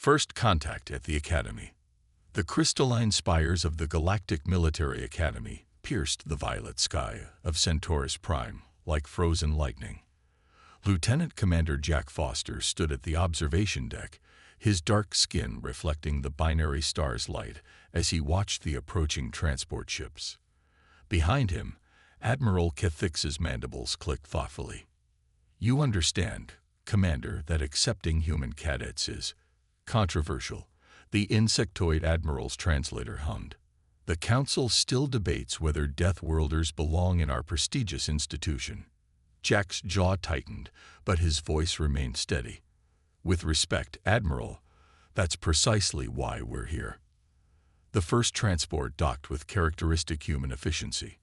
First contact at the Academy. The crystalline spires of the Galactic Military Academy pierced the violet sky of Centaurus Prime like frozen lightning. Lieutenant Commander Jack Foster stood at the observation deck, his dark skin reflecting the binary star's light as he watched the approaching transport ships. Behind him, Admiral Cathix's mandibles clicked thoughtfully. "You understand, Commander, that accepting human cadets is controversial," the insectoid admiral's translator hummed. "The Council still debates whether Deathworlders belong in our prestigious institution." Jack's jaw tightened, but his voice remained steady. "With respect, Admiral, that's precisely why we're here." The first transport docked with characteristic human efficiency.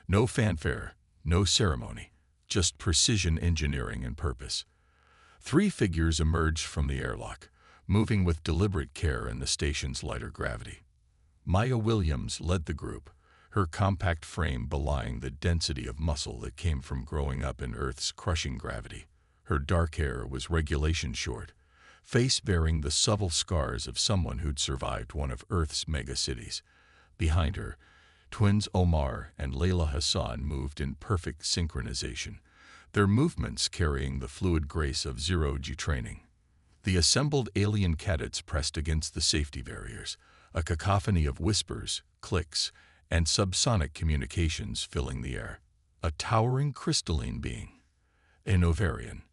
No fanfare, no ceremony, just precision engineering and purpose. 3 figures emerged from the airlock, moving with deliberate care in the station's lighter gravity. Maya Williams led the group, her compact frame belying the density of muscle that came from growing up in Earth's crushing gravity. Her dark hair was regulation short, face bearing the subtle scars of someone who'd survived one of Earth's megacities. Behind her, twins Omar and Layla Hassan moved in perfect synchronization, their movements carrying the fluid grace of zero-G training. The assembled alien cadets pressed against the safety barriers, a cacophony of whispers, clicks, and subsonic communications filling the air. A towering crystalline being, an ovarian,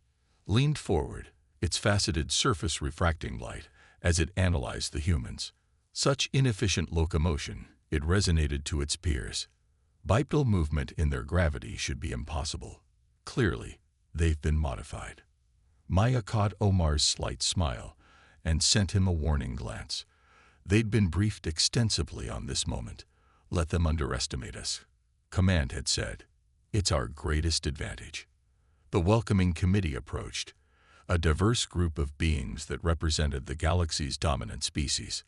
leaned forward, its faceted surface refracting light as it analyzed the humans. Such inefficient locomotion, it resonated to its peers. Bipedal movement in their gravity should be impossible. Clearly, they've been modified. Maya caught Omar's slight smile and sent him a warning glance. They'd been briefed extensively on this moment. "Let them underestimate us," Command had said. "It's our greatest advantage." The welcoming committee approached, a diverse group of beings that represented the galaxy's dominant species.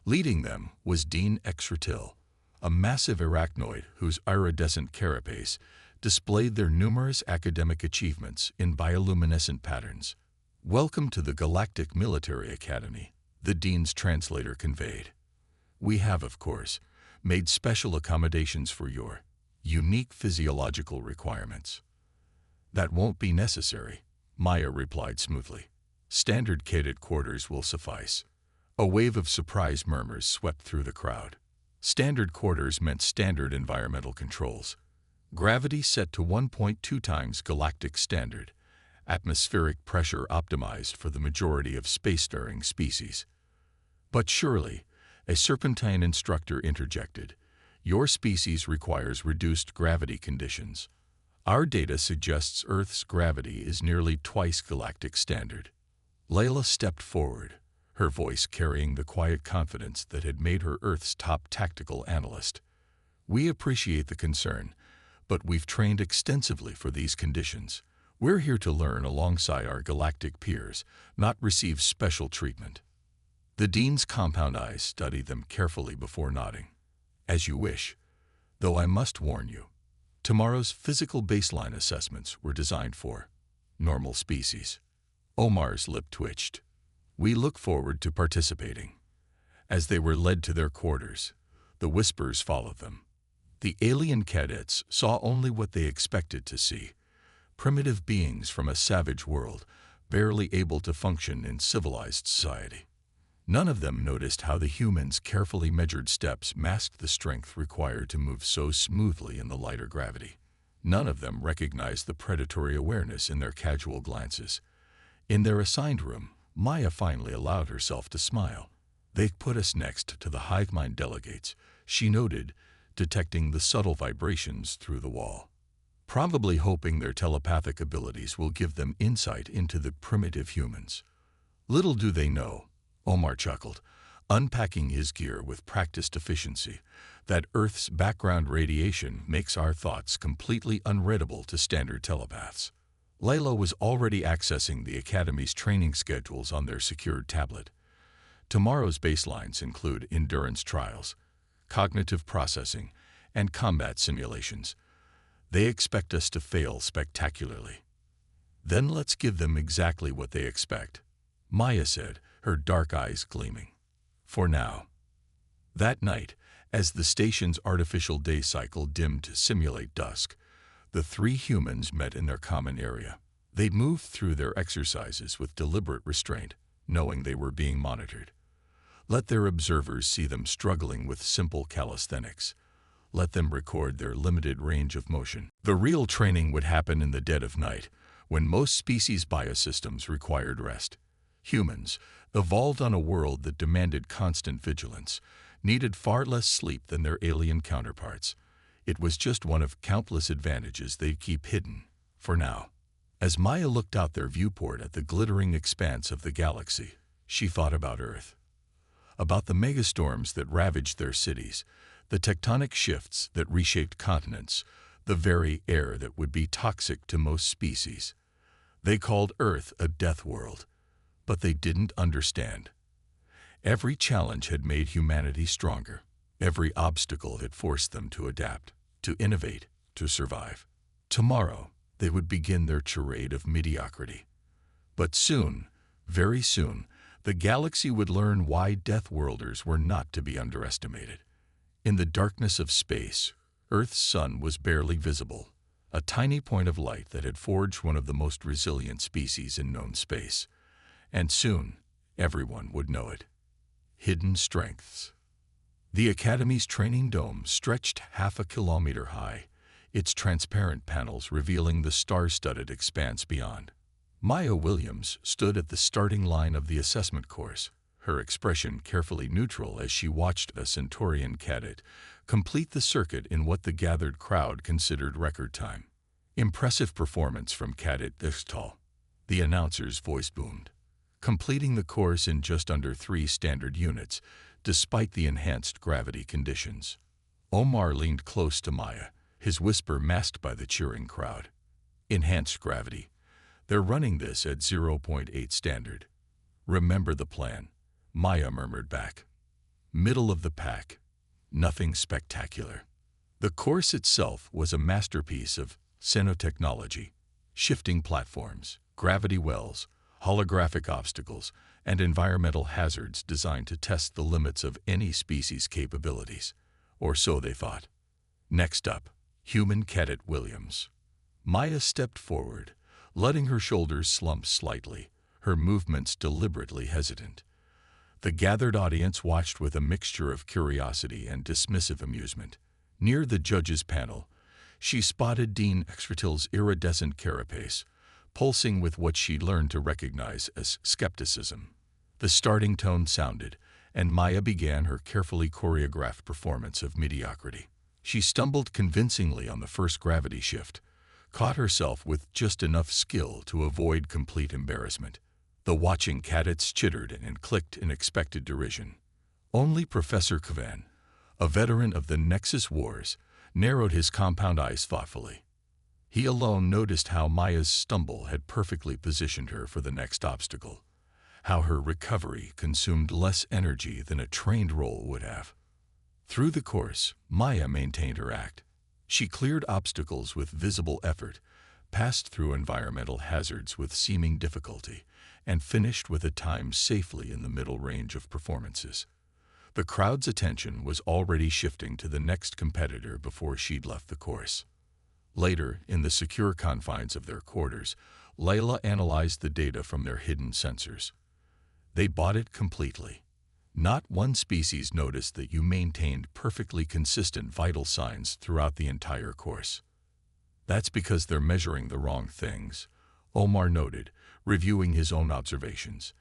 Leading them was Dean Exratil, a massive arachnoid whose iridescent carapace displayed their numerous academic achievements in bioluminescent patterns. "Welcome to the Galactic Military Academy," the Dean's translator conveyed. "We have, of course, made special accommodations for your unique physiological requirements." "That won't be necessary," Maya replied smoothly. "Standard cadet quarters will suffice." A wave of surprised murmurs swept through the crowd. Standard quarters meant standard environmental controls. Gravity set to 1.2 times galactic standard. Atmospheric pressure optimized for the majority of spacefaring species. "But surely," a serpentine instructor interjected, "your species requires reduced gravity conditions. Our data suggests Earth's gravity is nearly twice galactic standard." Layla stepped forward, her voice carrying the quiet confidence that had made her Earth's top tactical analyst. "We appreciate the concern, but we've trained extensively for these conditions. We're here to learn alongside our galactic peers, not receive special treatment." The Dean's compound eyes studied them carefully before nodding. "As you wish, though I must warn you, tomorrow's physical baseline assessments were designed for normal species." Omar's lip twitched. "We look forward to participating." As they were led to their quarters, the whispers followed them. The alien cadets saw only what they expected to see: primitive beings from a savage world, barely able to function in civilized society. None of them noticed how the humans' carefully measured steps masked the strength required to move so smoothly in the lighter gravity. None of them recognized the predatory awareness in their casual glances. In their assigned room, Maya finally allowed herself to smile. "They've put us next to the hive mind delegates," she noted, detecting the subtle vibrations through the wall. "Probably hoping their telepathic abilities will give them insight into the primitive humans." "Little do they know," Omar chuckled, unpacking his gear with practiced efficiency, "that Earth's background radiation makes our thoughts completely unreadable to standard telepaths." Layla was already accessing the Academy's training schedules on their secured tablet. Tomorrow's baselines include endurance trials, cognitive processing, and combat simulations. They expect us to fail spectacularly. "Then let's give them exactly what they expect," Maya said, her dark eyes gleaming. For now. That night, as the station's artificial day cycle dimmed to simulate dusk, the three humans met in their common area. They moved through their exercises with deliberate restraint, knowing they were being monitored. Let their observers see them struggling with simple calisthenics. Let them record their limited range of motion. The real training would happen in the dead of night, when most species' biosystems required rest. Humans, evolved on a world that demanded constant vigilance, needed far less sleep than their alien counterparts. It was just one of countless advantages they'd keep hidden, for now. As Maya looked out their viewport at the glittering expanse of the galaxy, she thought about Earth. About the megastorms that ravaged their cities, the tectonic shifts that reshaped continents, the very air that would be toxic to most species. They called Earth a death world, but they didn't understand. Every challenge had made humanity stronger. Every obstacle had forced them to adapt, to innovate, to survive. Tomorrow, they would begin their charade of mediocrity. But soon, very soon, the galaxy would learn why Deathworlders were not to be underestimated. In the darkness of space, Earth's sun was barely visible, a tiny point of light that had forged one of the most resilient species in known space. And soon, everyone would know it. Hidden strengths. The Academy's training dome stretched half a kilometer high, its transparent panels revealing the star-studded expanse beyond. Maya Williams stood at the starting line of the assessment course, her expression carefully neutral as she watched a Centaurian cadet complete the circuit in what the gathered crowd considered record time. Impressive performance from Cadet Dixtal, the announcer's voice boomed. Completing the course in just under 3 standard units, despite the enhanced gravity conditions. Omar leaned close to Maya, his whisper masked by the cheering crowd. Enhanced gravity. They're running this at 0.8 standard. Remember the plan, Maya murmured back. Middle of the pack. Nothing spectacular. The course itself was a masterpiece of xenotechnology, shifting platforms, gravity wells, holographic obstacles, and environmental hazards designed to test the limits of any species' capabilities. Or so they thought. Next up, human cadet Williams. Maya stepped forward, letting her shoulders slump slightly, her movements deliberately hesitant. The gathered audience watched with a mixture of curiosity and dismissive amusement. Near the judges' panel, she spotted Dean Extratil's iridescent carapace, pulsing with what she learned to recognize as skepticism. The starting tone sounded, and Maya began her carefully choreographed performance of mediocrity. She stumbled convincingly on the first gravity shift, caught herself with just enough skill to avoid complete embarrassment. The watching cadets chittered and clicked in expected derision. Only Professor Kavan, a veteran of the Nexus Wars, narrowed his compound eyes thoughtfully. He alone noticed how Maya's stumble had perfectly positioned her for the next obstacle, how her recovery consumed less energy than a trained roll would have. Through the course, Maya maintained her act. She cleared obstacles with visible effort, passed through environmental hazards with seeming difficulty, and finished with a time safely in the middle range of performances. The crowd's attention was already shifting to the next competitor before she'd left the course. Later, in the secure confines of their quarters, Layla analyzed the data from their hidden sensors. They bought it completely. Not one species noticed that you maintained perfectly consistent vital signs throughout the entire course. That's because they're measuring the wrong things, Omar noted, reviewing his own observations.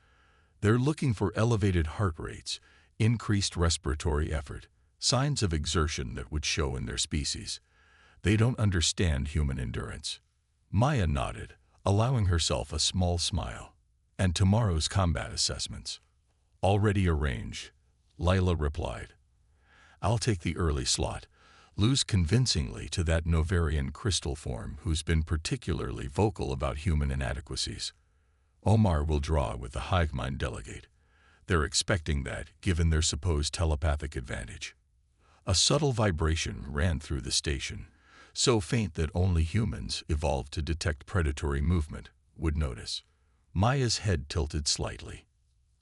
They're looking for elevated heart rates, increased respiratory effort, signs of exertion that would show in their species. They don't understand human endurance. Maya nodded, allowing herself a small smile. And tomorrow's combat assessments. Already arranged, Layla replied. I'll take the early slot, lose convincingly to that Novarian crystal form who's been particularly vocal about human inadequacies. Omar will draw with the hive mind delegate. They're expecting that, given their supposed telepathic advantage. A subtle vibration ran through the station, so faint that only humans, evolved to detect predatory movement, would notice. Maya's head tilted slightly.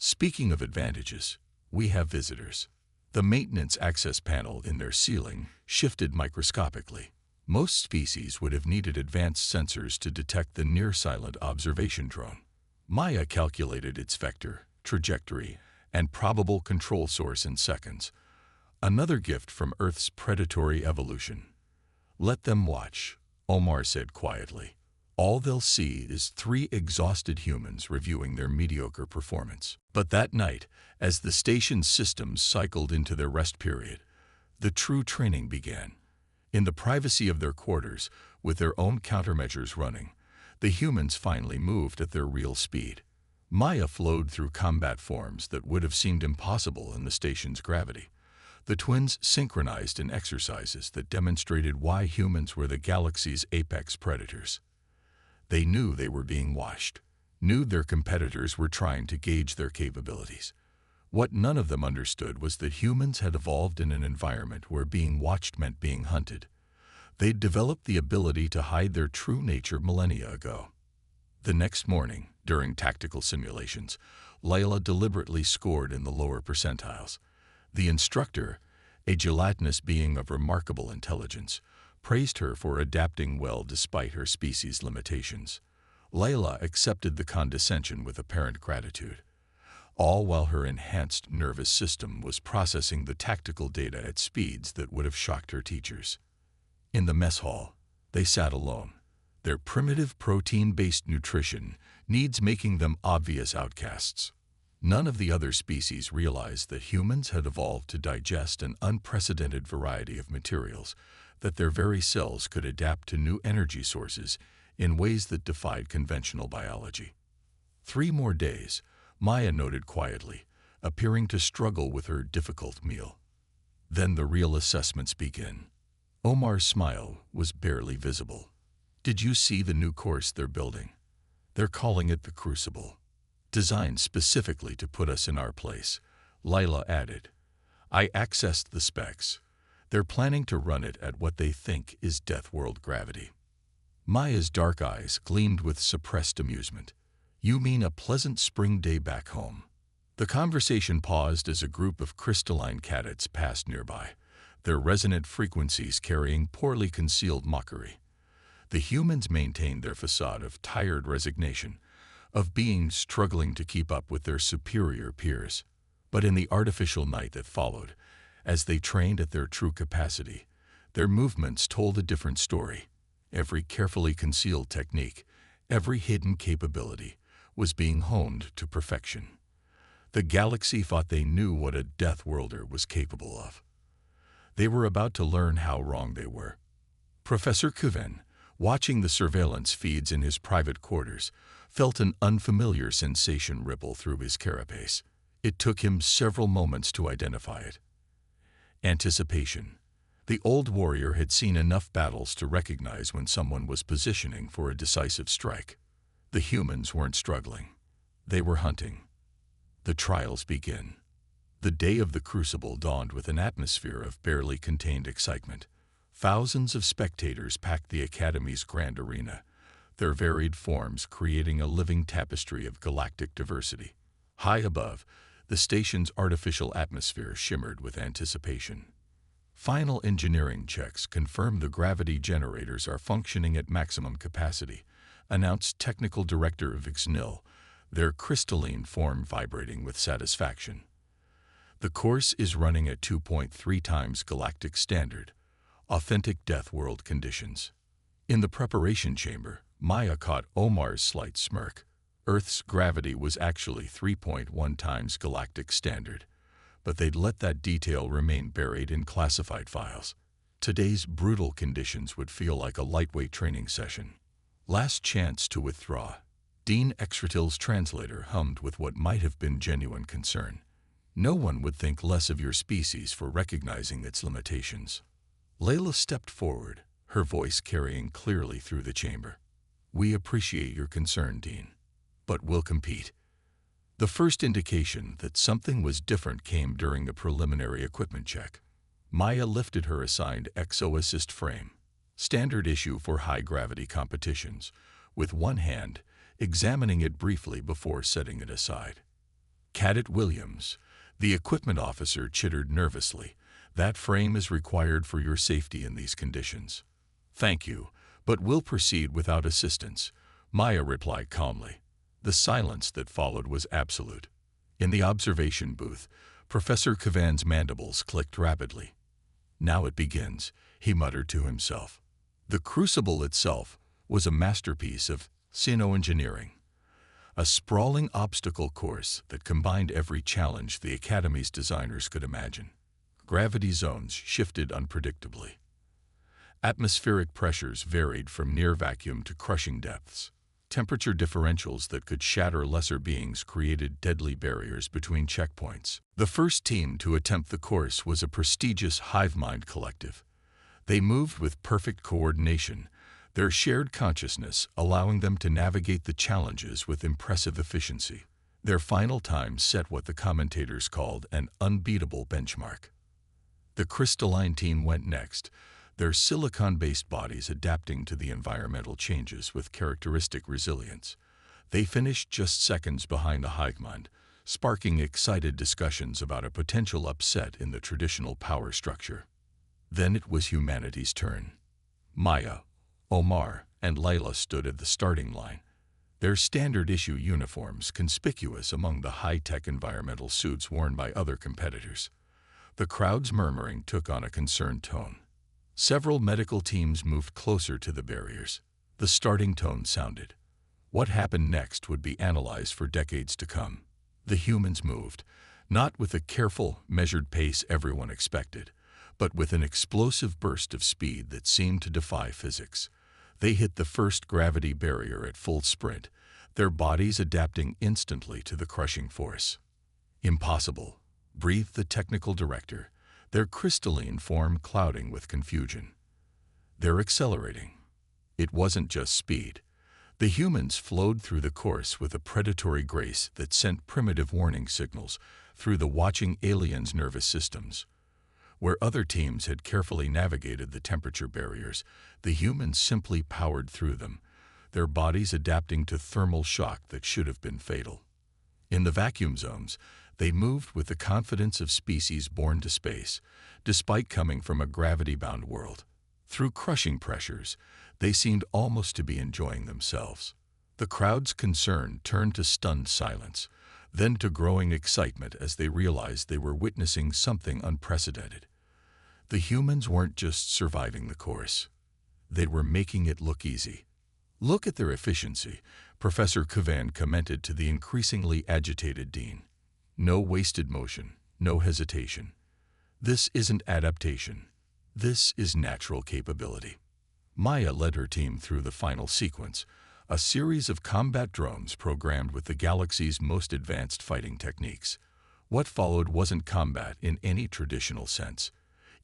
Speaking of advantages, we have visitors. The maintenance access panel in their ceiling shifted microscopically. Most species would have needed advanced sensors to detect the near-silent observation drone. Maya calculated its vector, trajectory, and probable control source in seconds. Another gift from Earth's predatory evolution. "Let them watch," Omar said quietly. "All they'll see is 3 exhausted humans reviewing their mediocre performance." But that night, as the station's systems cycled into their rest period, the true training began. In the privacy of their quarters, with their own countermeasures running, the humans finally moved at their real speed. Maya flowed through combat forms that would have seemed impossible in the station's gravity. The twins synchronized in exercises that demonstrated why humans were the galaxy's apex predators. They knew they were being watched, knew their competitors were trying to gauge their capabilities. What none of them understood was that humans had evolved in an environment where being watched meant being hunted. They'd developed the ability to hide their true nature millennia ago. The next morning, during tactical simulations, Layla deliberately scored in the lower percentiles. The instructor, a gelatinous being of remarkable intelligence, praised her for adapting well despite her species' limitations. Layla accepted the condescension with apparent gratitude, all while her enhanced nervous system was processing the tactical data at speeds that would have shocked her teachers. In the mess hall, they sat alone, their primitive protein-based nutrition needs making them obvious outcasts. None of the other species realized that humans had evolved to digest an unprecedented variety of materials, that their very cells could adapt to new energy sources in ways that defied conventional biology. 3 more days, Maya noted quietly, appearing to struggle with her difficult meal. Then the real assessments begin. Omar's smile was barely visible. "Did you see the new course they're building? They're calling it the Crucible. Designed specifically to put us in our place," Layla added. "I accessed the specs. They're planning to run it at what they think is Deathworld gravity." Maya's dark eyes gleamed with suppressed amusement. "You mean a pleasant spring day back home?" The conversation paused as a group of crystalline cadets passed nearby, their resonant frequencies carrying poorly concealed mockery. The humans maintained their facade of tired resignation, of beings struggling to keep up with their superior peers. But in the artificial night that followed, as they trained at their true capacity, their movements told a different story. Every carefully concealed technique, every hidden capability, was being honed to perfection. The galaxy thought they knew what a Deathworlder was capable of. They were about to learn how wrong they were. Professor Kuven, watching the surveillance feeds in his private quarters, felt an unfamiliar sensation ripple through his carapace. It took him several moments to identify it. Anticipation. The old warrior had seen enough battles to recognize when someone was positioning for a decisive strike. The humans weren't struggling. They were hunting. The trials begin. The day of the Crucible dawned with an atmosphere of barely contained excitement. Thousands of spectators packed the Academy's grand arena, their varied forms creating a living tapestry of galactic diversity. High above, the station's artificial atmosphere shimmered with anticipation. Final engineering checks confirm the gravity generators are functioning at maximum capacity, announced Technical Director of Ixnil, their crystalline form vibrating with satisfaction. The course is running at 2.3 times galactic standard, authentic Deathworld conditions. In the preparation chamber, Maya caught Omar's slight smirk. Earth's gravity was actually 3.1 times galactic standard, but they'd let that detail remain buried in classified files. Today's brutal conditions would feel like a lightweight training session. Last chance to withdraw. Dean Extratil's translator hummed with what might have been genuine concern. No one would think less of your species for recognizing its limitations. Layla stepped forward, her voice carrying clearly through the chamber. "We appreciate your concern, Dean, but we'll compete." The first indication that something was different came during the preliminary equipment check. Maya lifted her assigned exo-assist frame, standard issue for high-gravity competitions, with one hand, examining it briefly before setting it aside. Cadet Williams, the equipment officer, chittered nervously. That frame is required for your safety in these conditions. Thank you, but we'll proceed without assistance, Maya replied calmly. The silence that followed was absolute. In the observation booth, Professor Kavan's mandibles clicked rapidly. Now it begins, he muttered to himself. The crucible itself was a masterpiece of engineering, a sprawling obstacle course that combined every challenge the Academy's designers could imagine. Gravity zones shifted unpredictably. Atmospheric pressures varied from near vacuum to crushing depths. Temperature differentials that could shatter lesser beings created deadly barriers between checkpoints. The first team to attempt the course was a prestigious hive mind collective. They moved with perfect coordination, their shared consciousness allowing them to navigate the challenges with impressive efficiency. Their final time set what the commentators called an unbeatable benchmark. The crystalline team went next, their silicon-based bodies adapting to the environmental changes with characteristic resilience. They finished just seconds behind the hive mind, sparking excited discussions about a potential upset in the traditional power structure. Then it was humanity's turn. Maya, Omar, and Layla stood at the starting line, their standard-issue uniforms conspicuous among the high-tech environmental suits worn by other competitors. The crowd's murmuring took on a concerned tone. Several medical teams moved closer to the barriers. The starting tone sounded. What happened next would be analyzed for decades to come. The humans moved, not with the careful, measured pace everyone expected, but with an explosive burst of speed that seemed to defy physics. They hit the first gravity barrier at full sprint, their bodies adapting instantly to the crushing force. Impossible, breathed the technical director, their crystalline form clouding with confusion. They're accelerating. It wasn't just speed. The humans flowed through the course with a predatory grace that sent primitive warning signals through the watching aliens' nervous systems. Where other teams had carefully navigated the temperature barriers, the humans simply powered through them, their bodies adapting to thermal shock that should have been fatal. In the vacuum zones, they moved with the confidence of species born to space, despite coming from a gravity-bound world. Through crushing pressures, they seemed almost to be enjoying themselves. The crowd's concern turned to stunned silence, then to growing excitement as they realized they were witnessing something unprecedented. The humans weren't just surviving the course. They were making it look easy. Look at their efficiency, Professor Kavan commented to the increasingly agitated Dean. No wasted motion, no hesitation. This isn't adaptation. This is natural capability. Maya led her team through the final sequence, a series of combat drones programmed with the galaxy's most advanced fighting techniques. What followed wasn't combat in any traditional sense.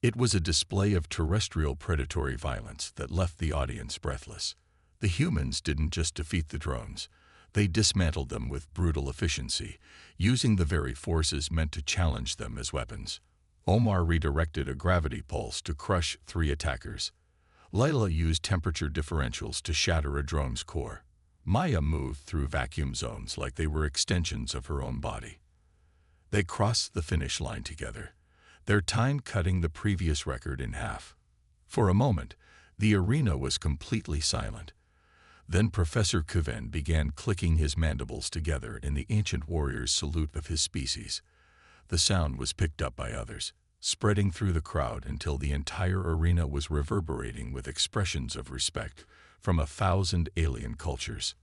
It was a display of terrestrial predatory violence that left the audience breathless. The humans didn't just defeat the drones. They dismantled them with brutal efficiency, using the very forces meant to challenge them as weapons. Omar redirected a gravity pulse to crush 3 attackers. Layla used temperature differentials to shatter a drone's core. Maya moved through vacuum zones like they were extensions of her own body. They crossed the finish line together, their time cutting the previous record in half. For a moment, the arena was completely silent. Then Professor Kavan began clicking his mandibles together in the ancient warrior's salute of his species. The sound was picked up by others, spreading through the crowd until the entire arena was reverberating with expressions of respect from 1,000 alien cultures.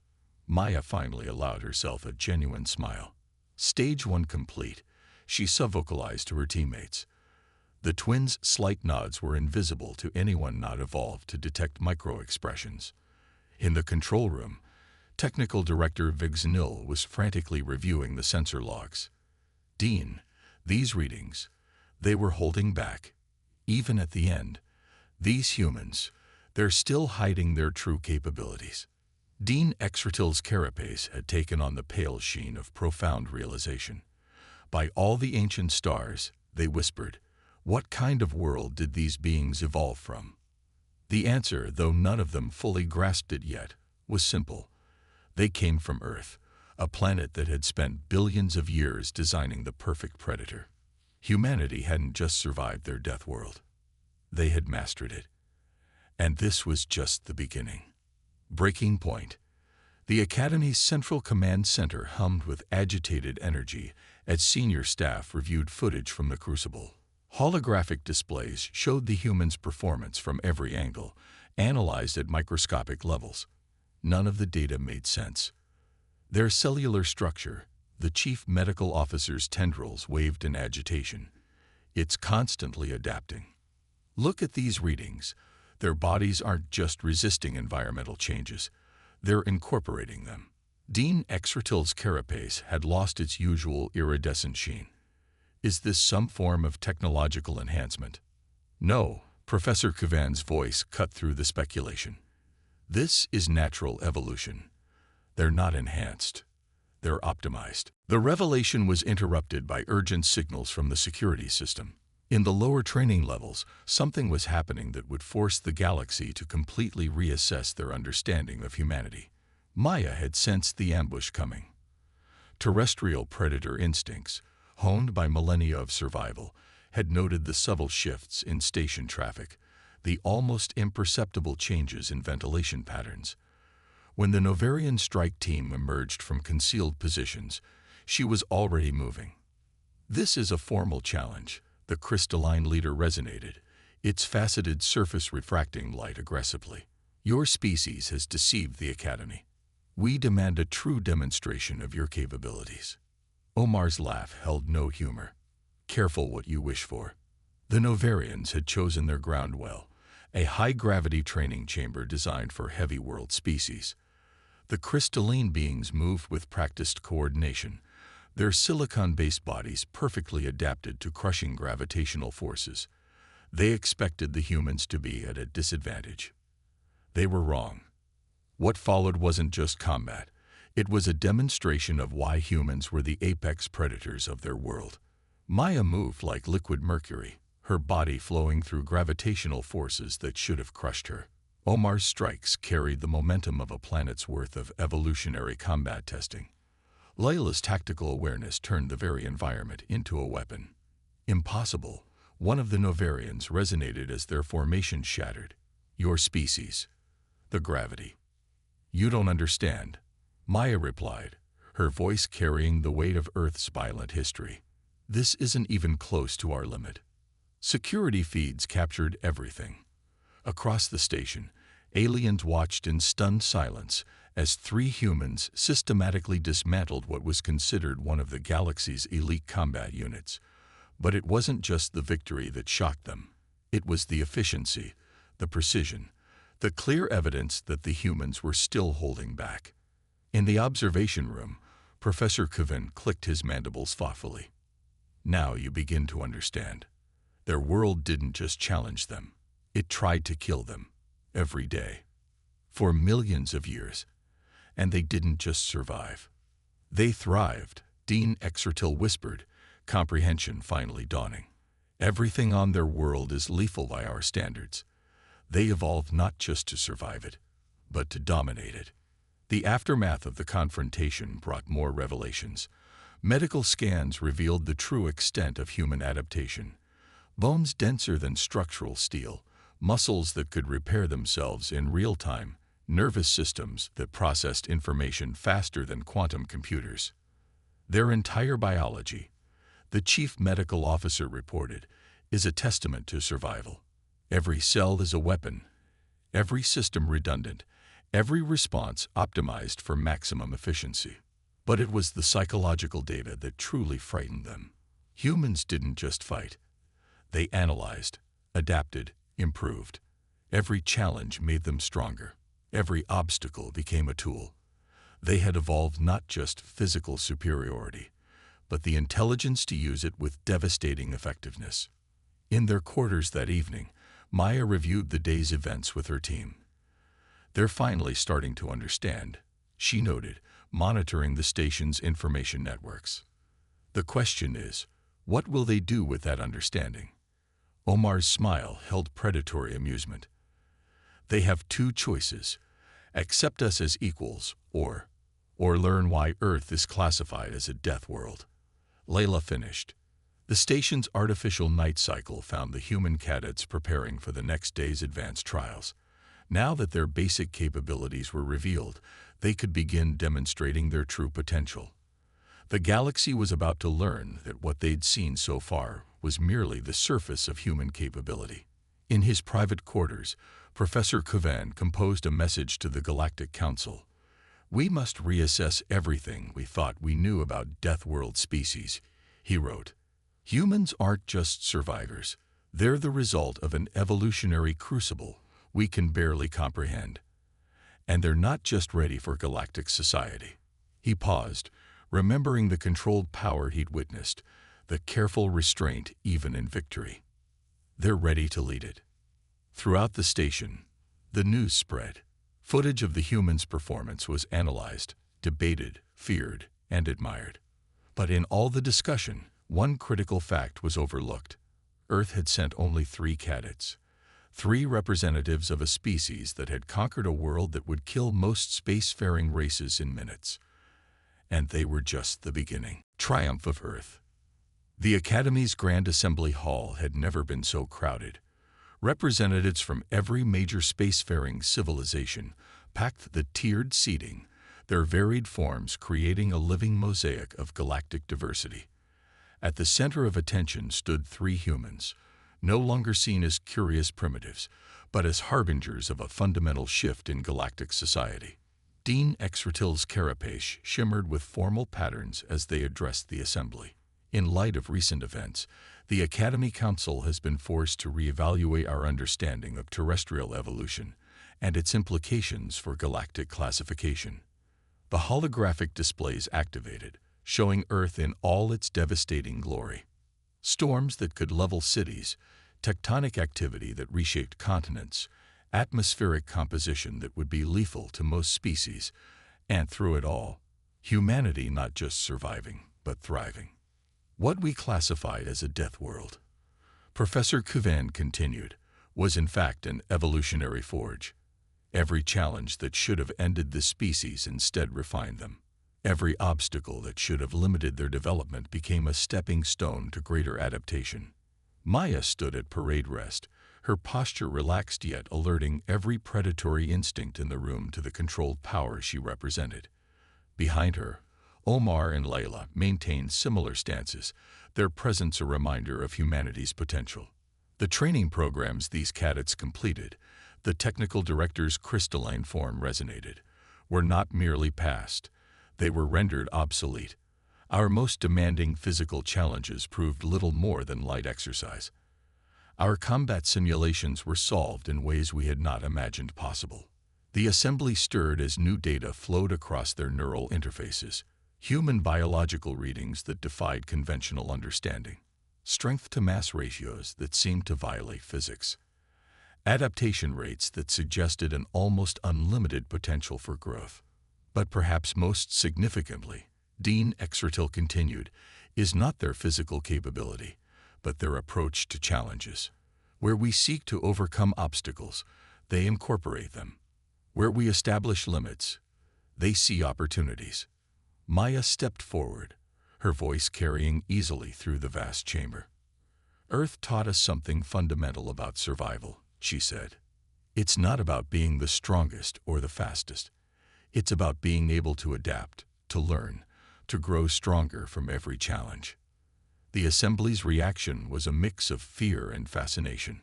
Maya finally allowed herself a genuine smile. Stage 1 complete, she subvocalized to her teammates. The twins' slight nods were invisible to anyone not evolved to detect micro-expressions. In the control room, Technical Director Vigznil was frantically reviewing the sensor logs. Dean, these readings, they were holding back. Even at the end, these humans, they're still hiding their true capabilities. Dean Exratil's carapace had taken on the pale sheen of profound realization. By all the ancient stars, they whispered, what kind of world did these beings evolve from? The answer, though none of them fully grasped it yet, was simple. They came from Earth, a planet that had spent billions of years designing the perfect predator. Humanity hadn't just survived their death world. They had mastered it. And this was just the beginning. Breaking point. The Academy's Central Command Center hummed with agitated energy as senior staff reviewed footage from the Crucible. Holographic displays showed the humans' performance from every angle, analyzed at microscopic levels. None of the data made sense. Their cellular structure, the chief medical officer's tendrils waved in agitation. It's constantly adapting. Look at these readings. Their bodies aren't just resisting environmental changes. They're incorporating them. Dean Exertil's carapace had lost its usual iridescent sheen. Is this some form of technological enhancement? No, Professor Kavan's voice cut through the speculation. This is natural evolution. They're not enhanced. They're optimized. The revelation was interrupted by urgent signals from the security system. In the lower training levels, something was happening that would force the galaxy to completely reassess their understanding of humanity. Maya had sensed the ambush coming. Terrestrial predator instincts, honed by millennia of survival, had noted the subtle shifts in station traffic, the almost imperceptible changes in ventilation patterns. When the Novarian strike team emerged from concealed positions, she was already moving. This is a formal challenge, the crystalline leader resonated, its faceted surface refracting light aggressively. Your species has deceived the Academy. We demand a true demonstration of your capabilities. Omar's laugh held no humor. Careful what you wish for. The Novarians had chosen their ground well, a high-gravity training chamber designed for heavy world species. The crystalline beings moved with practiced coordination, their silicon-based bodies perfectly adapted to crushing gravitational forces. They expected the humans to be at a disadvantage. They were wrong. What followed wasn't just combat. It was a demonstration of why humans were the apex predators of their world. Maya moved like liquid mercury, her body flowing through gravitational forces that should have crushed her. Omar's strikes carried the momentum of a planet's worth of evolutionary combat testing. Layla's tactical awareness turned the very environment into a weapon. Impossible. One of the Novarians resonated as their formation shattered. Your species. The gravity. You don't understand. Maya replied, her voice carrying the weight of Earth's violent history. This isn't even close to our limit. Security feeds captured everything. Across the station, aliens watched in stunned silence as 3 humans systematically dismantled what was considered one of the galaxy's elite combat units. But it wasn't just the victory that shocked them. It was the efficiency, the precision, the clear evidence that the humans were still holding back. In the observation room, Professor Kavan clicked his mandibles thoughtfully. Now you begin to understand. Their world didn't just challenge them. It tried to kill them, every day, for millions of years. And they didn't just survive. They thrived, Dean Exertil whispered, comprehension finally dawning. Everything on their world is lethal by our standards. They evolved not just to survive it, but to dominate it. The aftermath of the confrontation brought more revelations. Medical scans revealed the true extent of human adaptation. Bones denser than structural steel, muscles that could repair themselves in real time, nervous systems that processed information faster than quantum computers. Their entire biology, the chief medical officer reported, is a testament to survival. Every cell is a weapon, every system redundant, every response optimized for maximum efficiency. But it was the psychological data that truly frightened them. Humans didn't just fight. They analyzed, adapted, improved. Every challenge made them stronger. Every obstacle became a tool. They had evolved not just physical superiority, but the intelligence to use it with devastating effectiveness. In their quarters that evening, Maya reviewed the day's events with her team. They're finally starting to understand, she noted, monitoring the station's information networks. The question is, what will they do with that understanding? Omar's smile held predatory amusement. They have 2 choices: accept us as equals, or or learn why Earth is classified as a death world. Layla finished. The station's artificial night cycle found the human cadets preparing for the next day's advanced trials. Now that their basic capabilities were revealed, they could begin demonstrating their true potential. The galaxy was about to learn that what they'd seen so far was merely the surface of human capability. In his private quarters, Professor Kuvan composed a message to the Galactic Council. "We must reassess everything we thought we knew about Death World species," he wrote. "Humans aren't just survivors. They're the result of an evolutionary crucible we can barely comprehend. And they're not just ready for galactic society." He paused, remembering the controlled power he'd witnessed, the careful restraint even in victory. They're ready to lead it. Throughout the station, the news spread. Footage of the humans' performance was analyzed, debated, feared, and admired. But in all the discussion, one critical fact was overlooked. Earth had sent only 3 cadets. 3 representatives of a species that had conquered a world that would kill most spacefaring races in minutes. And they were just the beginning. Triumph of Earth. The Academy's Grand Assembly Hall had never been so crowded. Representatives from every major spacefaring civilization packed the tiered seating, their varied forms creating a living mosaic of galactic diversity. At the center of attention stood 3 humans, no longer seen as curious primitives, but as harbingers of a fundamental shift in galactic society. Dean Exratil's carapace shimmered with formal patterns as they addressed the assembly. In light of recent events, the Academy Council has been forced to reevaluate our understanding of terrestrial evolution and its implications for galactic classification. The holographic displays activated, showing Earth in all its devastating glory. Storms that could level cities, tectonic activity that reshaped continents, atmospheric composition that would be lethal to most species, and through it all, humanity not just surviving, but thriving. What we classified as a death world, Professor Kuvan continued, was in fact an evolutionary forge. Every challenge that should have ended the species instead refined them. Every obstacle that should have limited their development became a stepping stone to greater adaptation. Maya stood at parade rest, her posture relaxed yet alerting every predatory instinct in the room to the controlled power she represented. Behind her, Omar and Layla maintained similar stances, their presence a reminder of humanity's potential. The training programs these cadets completed, the technical director's crystalline form resonated, were not merely passed. They were rendered obsolete. Our most demanding physical challenges proved little more than light exercise. Our combat simulations were solved in ways we had not imagined possible. The assembly stirred as new data flowed across their neural interfaces, human biological readings that defied conventional understanding, strength-to-mass ratios that seemed to violate physics, adaptation rates that suggested an almost unlimited potential for growth. But perhaps most significantly, Dean Exratil continued, is not their physical capability, but their approach to challenges. Where we seek to overcome obstacles, they incorporate them. Where we establish limits, they see opportunities. Maya stepped forward, her voice carrying easily through the vast chamber. Earth taught us something fundamental about survival, she said. It's not about being the strongest or the fastest. It's about being able to adapt, to learn, to grow stronger from every challenge. The assembly's reaction was a mix of fear and fascination.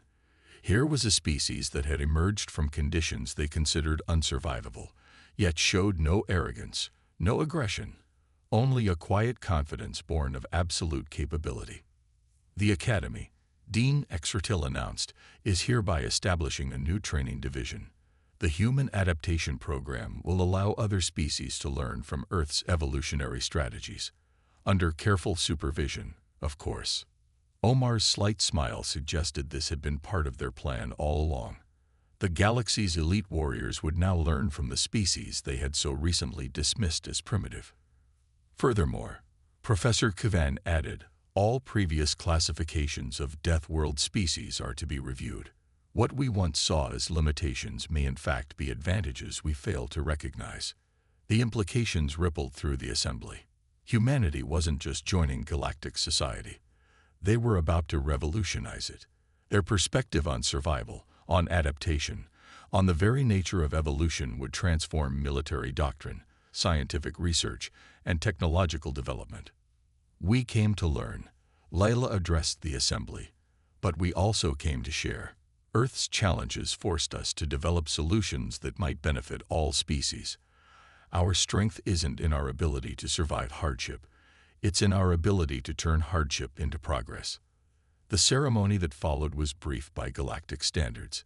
Here was a species that had emerged from conditions they considered unsurvivable, yet showed no arrogance, no aggression, only a quiet confidence born of absolute capability. The Academy, Dean Exratil announced, is hereby establishing a new training division. The Human Adaptation Program will allow other species to learn from Earth's evolutionary strategies, under careful supervision, of course. Omar's slight smile suggested this had been part of their plan all along. The galaxy's elite warriors would now learn from the species they had so recently dismissed as primitive. Furthermore, Professor Kuvan added, all previous classifications of Death World species are to be reviewed. What we once saw as limitations may in fact be advantages we fail to recognize. The implications rippled through the assembly. Humanity wasn't just joining galactic society. They were about to revolutionize it. Their perspective on survival, on adaptation, on the very nature of evolution would transform military doctrine, scientific research, and technological development. We came to learn. Layla addressed the assembly. But we also came to share. Earth's challenges forced us to develop solutions that might benefit all species. Our strength isn't in our ability to survive hardship. It's in our ability to turn hardship into progress. The ceremony that followed was brief by galactic standards.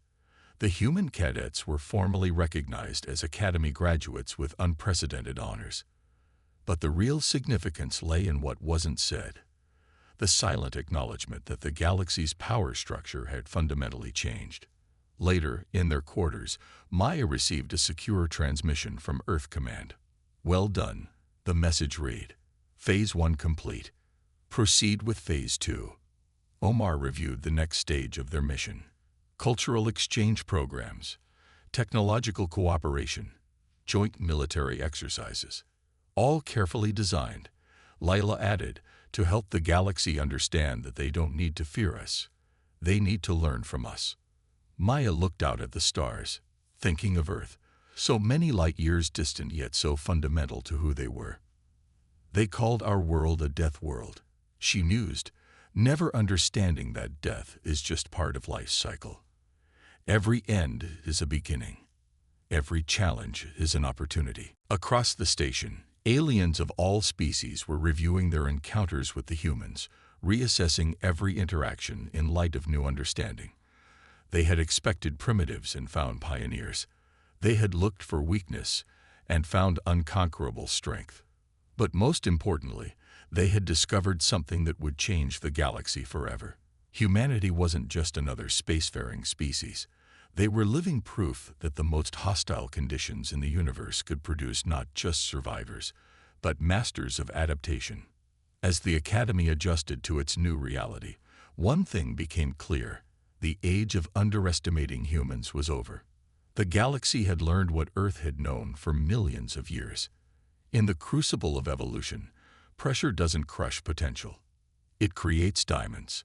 The human cadets were formally recognized as Academy graduates with unprecedented honors. But the real significance lay in what wasn't said. The silent acknowledgement that the galaxy's power structure had fundamentally changed. Later, in their quarters, Maya received a secure transmission from Earth Command. "Well done," the message read. "Phase 1 complete. Proceed with Phase 2. Omar reviewed the next stage of their mission. Cultural exchange programs, technological cooperation, joint military exercises. All carefully designed, Layla added, to help the galaxy understand that they don't need to fear us. They need to learn from us. Maya looked out at the stars, thinking of Earth, so many light years distant yet so fundamental to who they were. They called our world a death world, she mused, never understanding that death is just part of life's cycle. Every end is a beginning. Every challenge is an opportunity. Across the station, aliens of all species were reviewing their encounters with the humans, reassessing every interaction in light of new understanding. They had expected primitives and found pioneers. They had looked for weakness and found unconquerable strength. But most importantly, they had discovered something that would change the galaxy forever. Humanity wasn't just another spacefaring species. They were living proof that the most hostile conditions in the universe could produce not just survivors, but masters of adaptation. As the Academy adjusted to its new reality, one thing became clear: the age of underestimating humans was over. The galaxy had learned what Earth had known for millions of years. In the crucible of evolution, pressure doesn't crush potential. It creates diamonds.